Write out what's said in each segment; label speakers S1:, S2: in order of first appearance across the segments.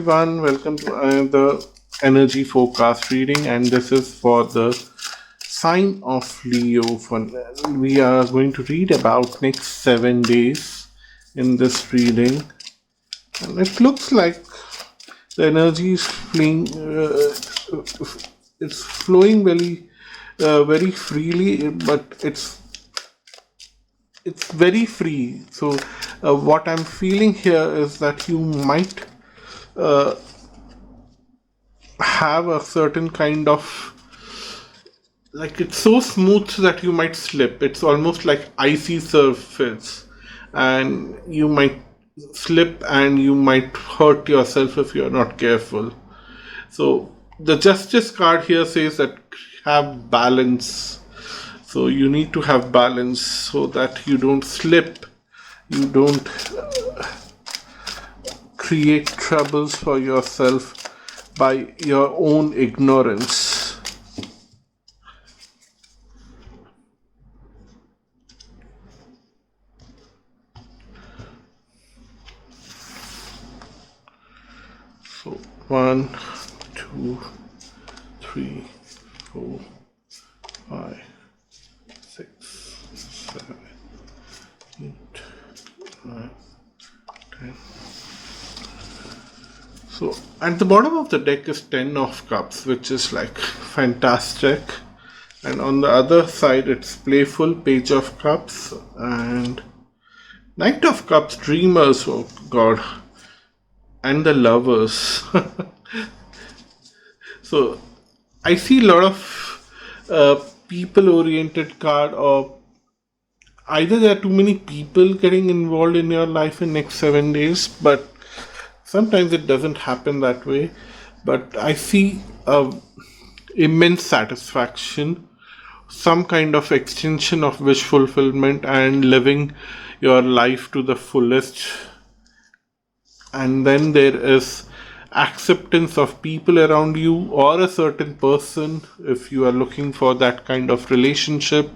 S1: everyone, welcome to another energy forecast reading, and this is for the sign of Leo. We are going to read about next 7 days in this reading, and it looks like the energy is it's flowing very freely, but it's very free. So what I'm feeling here is that you might have a certain kind of, like, it's so smooth that you might slip. It's almost like icy surface, and you might slip and you might hurt yourself if you're not careful. So the Justice card here says that have balance. So you need to have balance so that you don't slip, you don't create troubles for yourself by your own ignorance. So 1, 2, 3, 4, 5, 6, 7, 8, 9, 10. So at the bottom of the deck is 10 of Cups, which is like fantastic. And on the other side it's playful, Page of Cups, and Knight of Cups, Dreamers, oh god, and the Lovers. So I see a lot of people-oriented card, or either there are too many people getting involved in your life in next 7 days, but sometimes it doesn't happen that way. But I see immense satisfaction, some kind of extension of wish fulfillment, and living your life to the fullest. And then there is acceptance of people around you or a certain person if you are looking for that kind of relationship.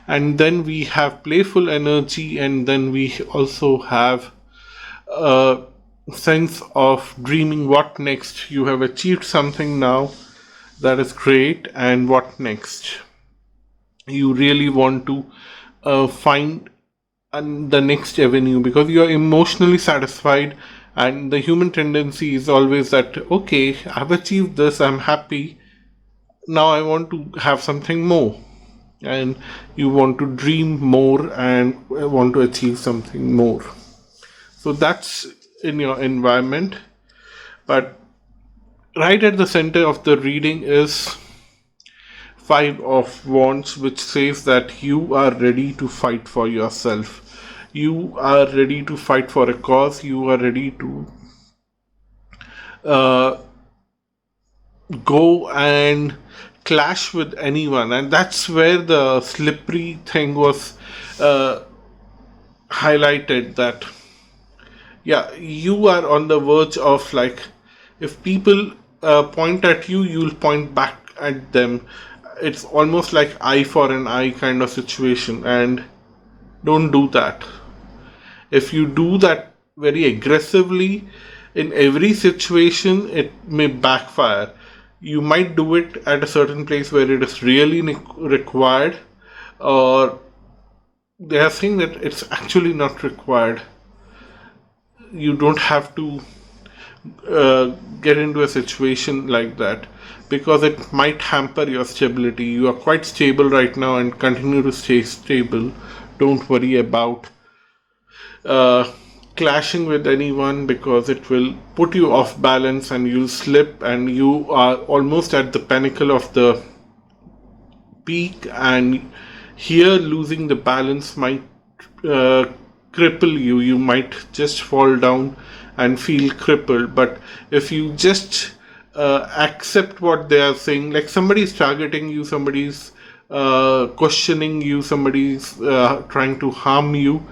S1: And then we have playful energy, and then we also have a sense of dreaming. What next? You have achieved something now, that is great, and what next? You really want to find the next avenue, because you are emotionally satisfied, and the human tendency is always that, okay, I've achieved this, I'm happy, now I want to have something more, and you want to dream more and want to achieve something more. So that's in your environment. But right at the center of the reading is 5 of Wands, which says that you are ready to fight for yourself. You are ready to fight for a cause. You are ready to go and clash with anyone. And that's where the slippery thing was highlighted, that yeah, you are on the verge of, like, if people point at you, you'll point back at them. It's almost like eye for an eye kind of situation, and don't do that. If you do that very aggressively in every situation, it may backfire. You might do it at a certain place where it is really required, or they are saying that it's actually not required. You don't have to get into a situation like that, because it might hamper your stability. You are quite stable right now and continue to stay stable. Don't worry about clashing with anyone, because it will put you off balance and you'll slip, and you are almost at the pinnacle of the peak, and here losing the balance might cripple you. You might just fall down and feel crippled. But if you just accept what they are saying, like somebody's targeting you, somebody's questioning you, somebody's trying to harm you,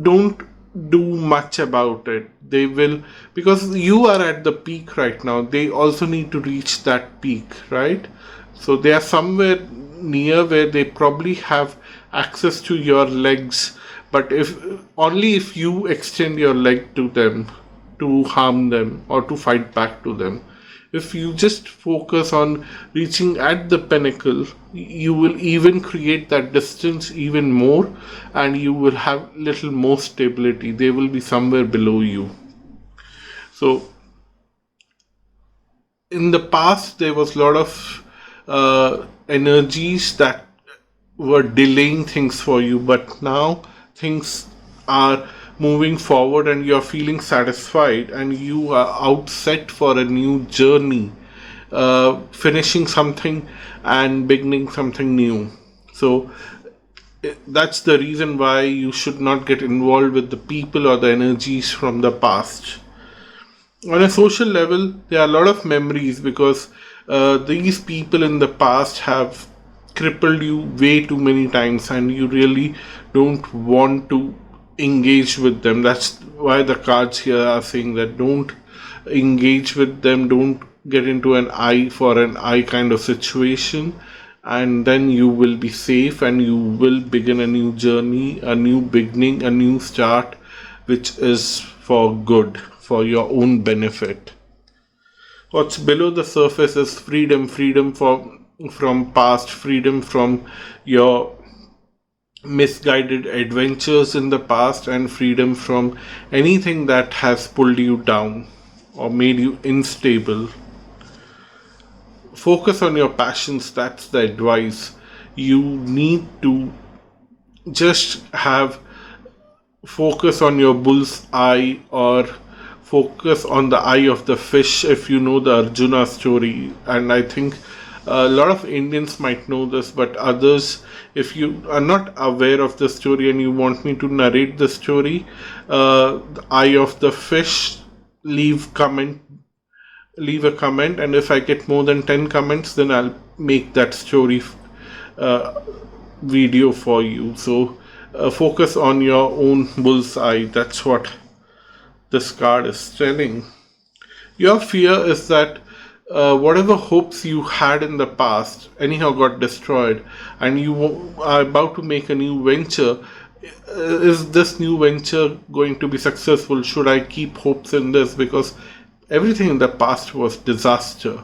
S1: don't do much about it. They will, because you are at the peak right now, they also need to reach that peak, right? So they are somewhere near where they probably have access to your legs, but if only if you extend your leg to them. to harm them or to fight back to them. If you just focus on reaching at the pinnacle, you will even create that distance even more, and you will have little more stability. They will be somewhere below you. So in the past, there was a lot of energies that were delaying things for you, but now things are moving forward and you're feeling satisfied and you are out set for a new journey, finishing something and beginning something new. So that's the reason why you should not get involved with the people or the energies from the past. On a social level, there are a lot of memories because these people in the past have crippled you way too many times and you really don't want to engage with them. That's why the cards here are saying that don't engage with them, don't get into an eye for an eye kind of situation, and then you will be safe and you will begin a new journey, a new beginning, a new start, which is for good, for your own benefit. What's below the surface is freedom, from past, freedom from your misguided adventures in the past, and freedom from anything that has pulled you down or made you unstable. Focus on your passions, that's the advice. You need to just have focus on your bull's eye, or focus on the eye of the fish, if you know the Arjuna story. And I think a lot of Indians might know this, but others, if you are not aware of the story and you want me to narrate the story, the eye of the fish, leave a comment, and if I get more than 10 comments, then I'll make that story video for you. So focus on your own bullseye. That's what this card is telling. Your fear is that whatever hopes you had in the past anyhow got destroyed, and you are about to make a new venture. Is this new venture going to be successful? Should I keep hopes in this? Because everything in the past was disaster.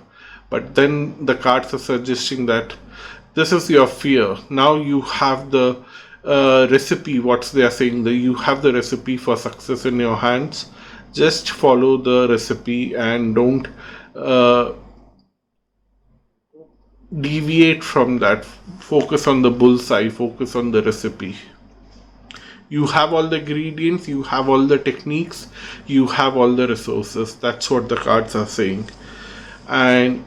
S1: But then the cards are suggesting that this is your fear. Now you have the recipe, what they are saying, that you have the recipe for success in your hands. Just follow the recipe and don't deviate from that. Focus on the bullseye, focus on the recipe. You have all the ingredients, you have all the techniques, you have all the resources. That's what the cards are saying. And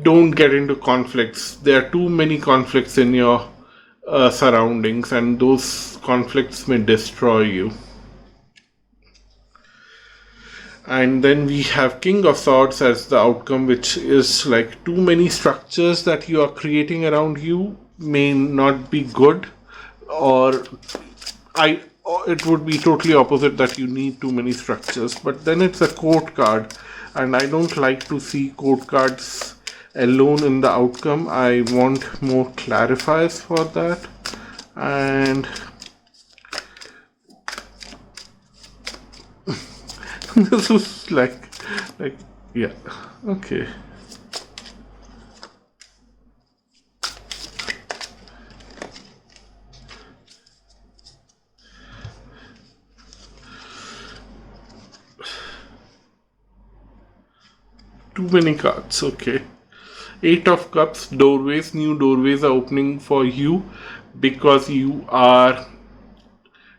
S1: don't get into conflicts. There are too many conflicts in your surroundings, and those conflicts may destroy you. And then we have King of Swords as the outcome, which is like too many structures that you are creating around you may not be good, or it would be totally opposite, that you need too many structures. But then it's a court card, and I don't like to see court cards alone in the outcome. I want more clarifiers for that. And this is like yeah, okay. Too many cards, okay. 8 of Cups, doorways, new doorways are opening for you because you are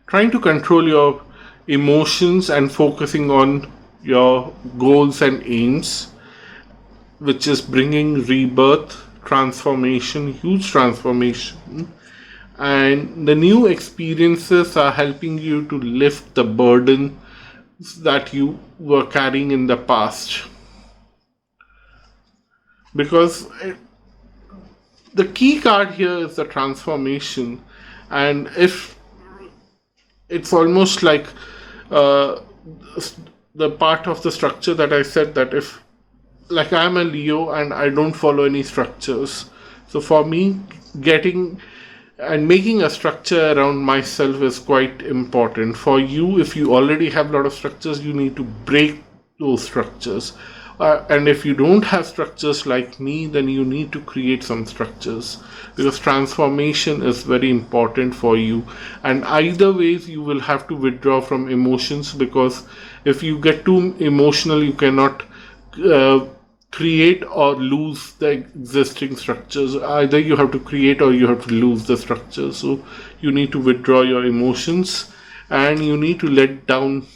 S1: trying to control your emotions and focusing on your goals and aims, which is bringing rebirth, transformation, huge transformation. And the new experiences are helping you to lift the burden that you were carrying in the past. Because the key card here is the transformation, and if it's almost like the part of the structure that I said, that if, like, I'm a Leo and I don't follow any structures, so for me, getting and making a structure around myself is quite important. For you, if you already have a lot of structures, you need to break those structures. And if you don't have structures like me, then you need to create some structures, because transformation is very important for you. And either ways, you will have to withdraw from emotions, because if you get too emotional, you cannot create or lose the existing structures. Either you have to create or you have to lose the structure. So you need to withdraw your emotions, and you need to let down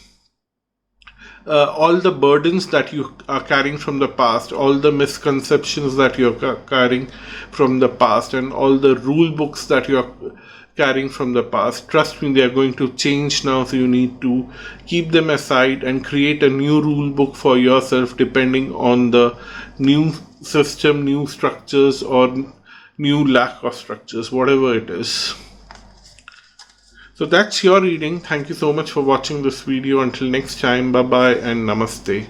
S1: all the burdens that you are carrying from the past, all the misconceptions that you're carrying from the past, and all the rule books that you're carrying from the past. Trust me, they are going to change now, so you need to keep them aside and create a new rule book for yourself, depending on the new system, new structures, or new lack of structures, whatever it is. So that's your reading. Thank you so much for watching this video. Until next time, bye bye and namaste.